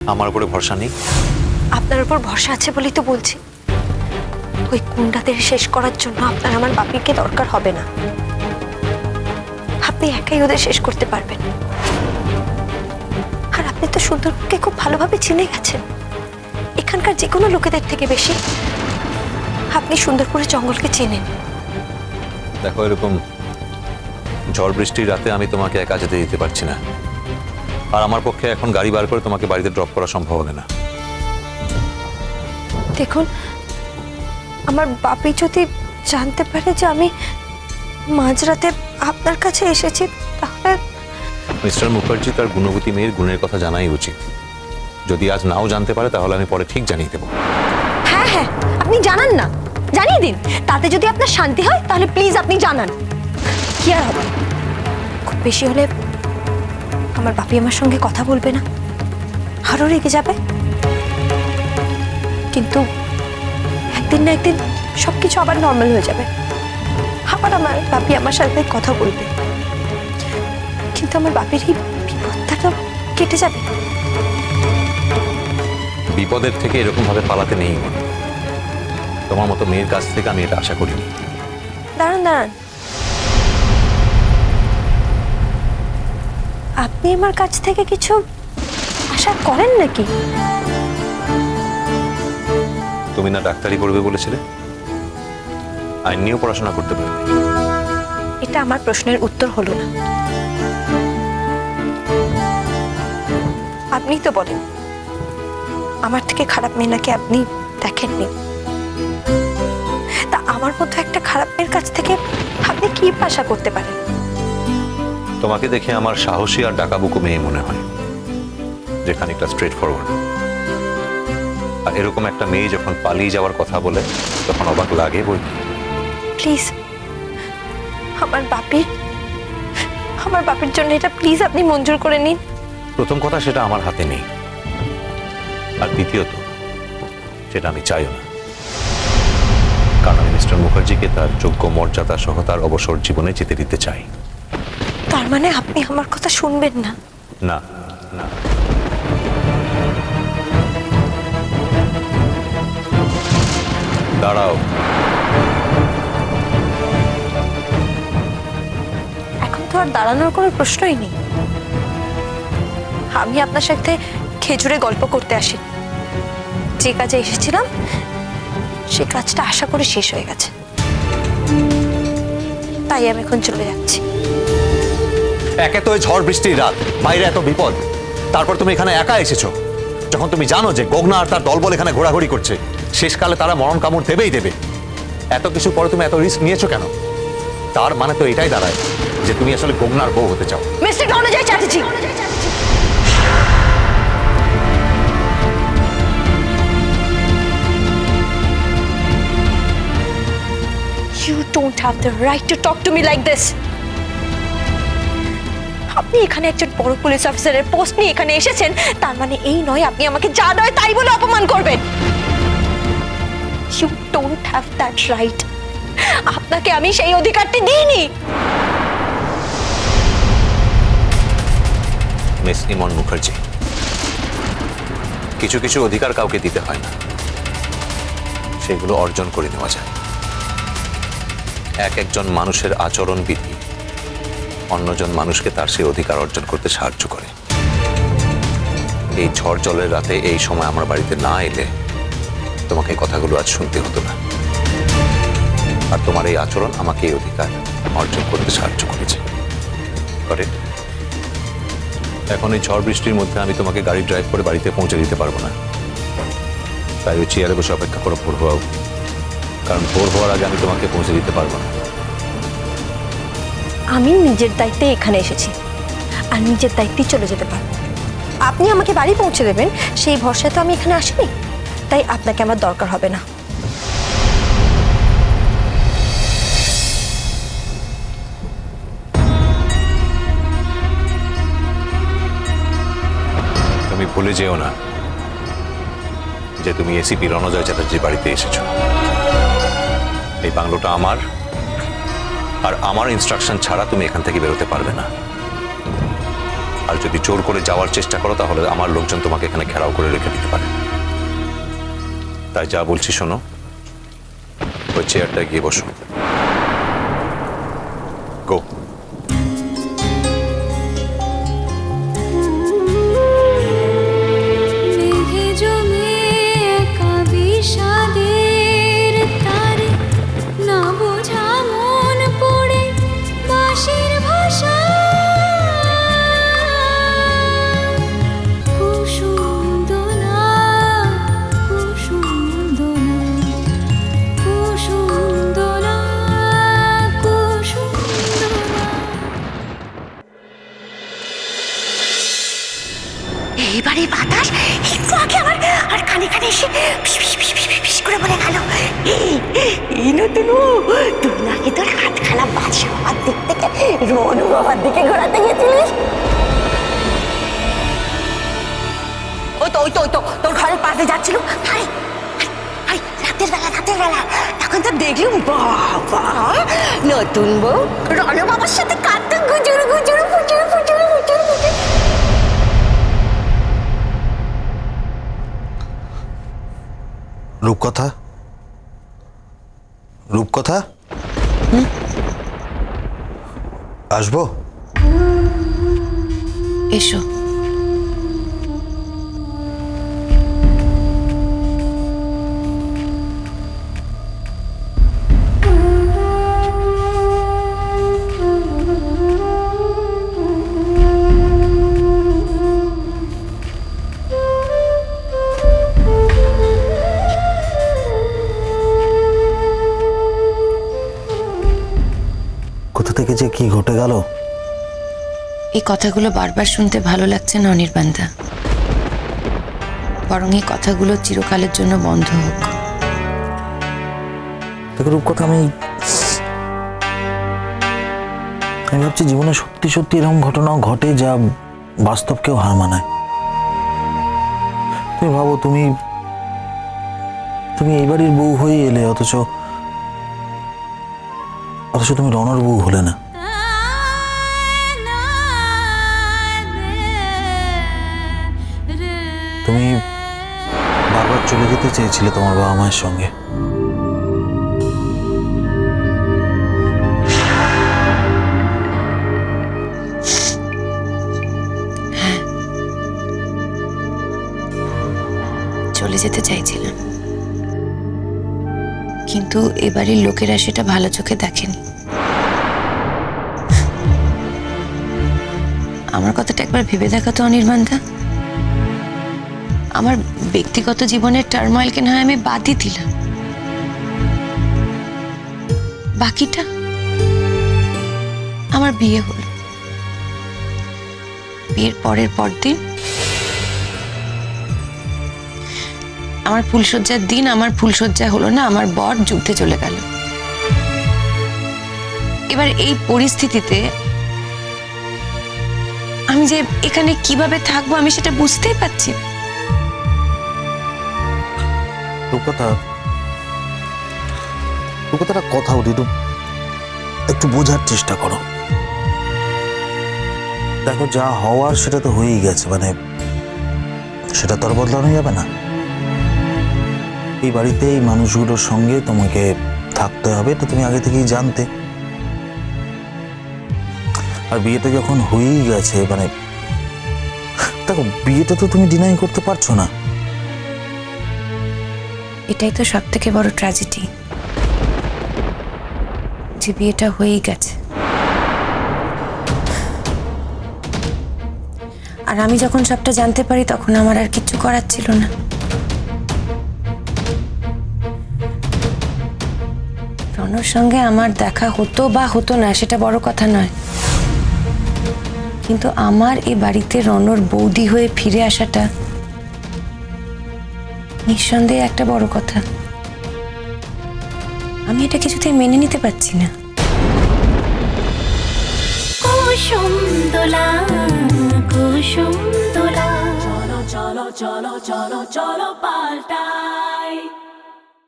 আমার উপরে ভরসা নেই? আপনার উপর ভরসা আছে বলেই তো বলছি। ওই গুন্ডাদের শেষ করার জন্য আপনার আমার বাপিকে দরকার হবে না। আপনি একাই ওদের শেষ করতে পারবেন। আর আপনি তো সুন্দরকে খুব ভালোভাবে চিনে গেছেন, এখানকার যে কোনো লোকেদের থেকে বেশি আপনি সুন্দরপুরের জঙ্গলকে চেনেন। দেখো, এরকম ঝড় বৃষ্টির রাতে আমি তোমাকে একা যেতে দিতে পারছি না। আর আমার পক্ষে এখন গাড়ি বার করে তোমাকে বাড়িতে ড্রপ করা সম্ভব হবে না। দেখুন, আমার বাপি যদি জানতে পারে যে আমি মাঝরাতে আপনার কাছে এসেছি, তাহলে মিস্টার মুখার্জি তার গুণবতী মেয়ের গুণের কথা জানাই উচিত। যদি আজ নাও জানতে পারে তাহলে আমি পরে ঠিক জানিয়ে দেবো। হ্যাঁ হ্যাঁ, আপনি জানান না, জানিয়ে দিন। তাতে যদি আপনার শান্তি হয় তাহলে প্লিজ আপনি জানান। কি আর হবে, খুব বেশি হলে আমার বাপি আমার সঙ্গে কথা বলবে না, আরও রেগে যাবে। কিন্তু একদিন না একদিন সবকিছু আবার নর্মাল হয়ে যাবে, আবার আমার বাপি আমার সাথে কথা বলবে। কিন্তু আমার বাপির এই বিপদটা তো কেটে যাবে। বিপদের থেকে এরকম ভাবে পালাতে নেই। তোমার মতো মেয়ের কাছ থেকে আমি এটা আশা করিনি। দাঁড়ান দাঁড়ান, আপনি আমার কাছ থেকে কিছু আশা করেন নাকি? তুমি না ডাক্তারি পড়বে বলেছিলে, আইন নিয়েও পড়াশোনা করতে পারবে। এটা আমার প্রশ্নের উত্তর হলো না। আপনিই তো বলেন আমার থেকে খারাপ মেয়ে নাকি আপনি দেখেননি। তা আমার মতো একটা খারাপ মেয়ের কাছ থেকে আপনি কি আশা করতে পারেন? তোমাকে দেখে আমার সাহসী আর ডাকাবুকু মেয়ে মনে হয়, যে খানিকটা স্ট্রেট ফরওয়ার্ড। আর এরকম একটা মেয়ে যখন পালিয়ে যাওয়ার কথা বলে তখন অবাক লাগে বই। প্লিজ আমার বাপির জন্য এটা প্লিজ আপনি মঞ্জুর করে নিন। প্রথম কথা, সেটা আমার হাতে নেই। আর দ্বিতীয়ত, সেটা আমি চাইও না। কারণ আমি মিস্টার মুখার্জিকে তার যোগ্য মর্যাদা সহ তার অবসর জীবনে যেতে দিতে চাই। তার মানে আপনি আমার কথা শুনবেন না? না না, দাঁড়াও। এখন তো আর দাঁড়ানোর কোনো প্রশ্নই নেই। আমি আপনার সাথে খেজুরে গল্প করতে আসি। যে কাজে এসেছিলাম সে কাজটা আশা করে শেষ হয়ে গেছে, তাই আমি এখন চলে যাচ্ছি। একে তো ঝড় বৃষ্টির রাত, বাইরে এত বিপদ, তারপর তুমি এখানে একা এসেছো। যখন তুমি জানো যে গগনা আর তার দলবল এখানে ঘোরাঘুরি করছে, শেষকালে তারা মরণ কামড় দেবেই দেবে, এত কিছু পরে তুমি এত রিস্ক নিয়েছো কেন? তার মানে তো এটাই দাঁড়ায় যে তুমি আসলে গগনার বউ হতে চাও। Mister Ranjoy Chatterjee, you don't have the right to talk to me like this. আপনি এখানে একজন বড় পুলিশ অফিসারের পোস্ট নিয়ে এখানে এসেছেন, তার মানে এই নয় আপনি আমাকে যা নয় তাই বলে অপমান করবেন। You don't have that right. আপনাকে আমি সেই অধিকারটি দিইনি। মিস ইমন মুখার্জি, কিছু কিছু অধিকার কাউকে দিতে হয় না, সেগুলো অর্জন করে নেওয়া যায়। এক একজন মানুষের আচরণ বিধি অন্যজন মানুষকে তার সেই অধিকার অর্জন করতে সাহায্য করে। এই ঝড় জলের রাতে এই সময় আমার বাড়িতে না এলে তোমাকে এই কথাগুলো আজ শুনতে হতো না। আর তোমার এই আচরণ আমাকে এই অধিকার অর্জন করতে সাহায্য করেছে। এখন এই ঝড় বৃষ্টির মধ্যে আমি তোমাকে গাড়ি ড্রাইভ করে বাড়িতে পৌঁছে দিতে পারবো না, তাই ওই চেয়ারে বসে অপেক্ষা করো ভোর হওয়া। কারণ ভোর হওয়ার আগে আমি তোমাকে পৌঁছে দিতে পারবো না। আমি নিজের দায়িত্বে এখানে এসেছি আর নিজের দায়িত্বেই চলে যেতে পারবো। আপনি আমাকে বাড়ি পৌঁছে দেবেন সেই ভরসায় তো আমি এখানে আসিনি, তাই আপনাকে আমার দরকার হবে না। তুমি ভুলে যেও না যে তুমি এসিপি রণজয় চ্যাটার্জির বাড়িতে এসেছো। এই বাংলোটা আমার, আর আমার ইনস্ট্রাকশন ছাড়া তুমি এখান থেকে বেরোতে পারবে না। আর যদি জোর করে যাওয়ার চেষ্টা করো তাহলে আমার লোকজন তোমাকে এখানে ঘেরাও করে রেখে দিতে পারে। তাই যা বলছি শোনো, ওই চেয়ারটা গিয়ে বসো। গো। এবারে বাতাস একটু আগে আমার আর কানে কানে এসে ফিস ফিস ফিস ফিস ফিস করে বলে গেল, এই নতুন তুই নাকি তোর হাত খালা বাদশা বাবার দিক থেকে রনু বাবার দিকে ঘোরাতে গেছিলিস। ওই তো তোর ঘরের পাশে যাচ্ছিল, রাতের বেলা তখন তো দেখলুম বাবা নতুন বউ রনু বাবার সাথে কাঁদতে গুজুর গুজুর ফুচুর ফুচুর ফুচুর ফুচুর। রূপকথা, রূপকথা, আসবো? এসো। কোথা থেকে যে কি ঘটে গেল। এই কথাগুলো বারবার শুনতে ভালো লাগছে না অনির্বাণদা, বরং এই কথাগুলো চিরকালের জন্য বন্ধ হোক। দেখো রূপকথা, আমি ভাবছি জীবনে সত্যি সত্যি এরকম ঘটনাও ঘটে যা বাস্তবকেও হার মানায়। তুমি ভাবো, তুমি এই বাড়ির বউ হয়ে এলে, অথচ তুমি রনর বউ হলে না। তুমি বারবার চলে যেতে চেয়েছিলে তোমার বাবা মায়ের সঙ্গে। চলে যেতে চাইছিলাম, কিন্তু এবারের লোকেরা সেটা ভালো চোখে দেখেনি। আমার কথাটা একবার ভেবে দেখা তো অনির্বাণদা। আমার ব্যক্তিগত জীবনের টার্ময়েলকে না হয় আমি বাদই দিলাম, বাকিটা আমার বিয়ে হলো। বিয়ের পরের পরদিন আমার ফুলশয্যার দিন আমার ফুলশয্যা হলো না, আমার বর যুদ্ধে চলে গেল। এবার এই পরিস্থিতিতে আমি যে এখানে কিভাবে থাকবো আমি সেটা বুঝতেই পারছি না। রূপকথাটা কথা বলি, একটু বোঝার চেষ্টা করো। দেখো, যা হওয়ার সেটা তো হয়েই গেছে, মানে সেটা তো আর বদলানো যাবে না। এই বাড়িতে এই মানুষগুলোর সঙ্গে তোমাকে থাকতে হবে, তো তুমি আগে থেকেই জানতে। আর বিয়েটা যখন হয়েই গেছে, মানে দেখো, বিয়েটা তো তুমি ডিনাই করতে পারছো না। এটাই তো সব থেকে বড় ট্র্যাজেডি, যে বিয়েটা হয়েই গেছে। আর আমি যখন সবটা জানতে পারি তখন আমার আর কিচ্ছু করার ছিল না। রনর সঙ্গে আমার দেখা হতো বা হতো না সেটা বড় কথা নয়, কিন্তু আমার এই বাড়িতে রনর বৌদি হয়ে ফিরে আসাটা নিঃসন্দেহে একটা বড় কথা। আমি এটা কিছুতেই মেনে নিতে পারছি না। কুসুম দোলা কুসুম দোলা, চলো চলো চলো চলো চলো পাল্টাই।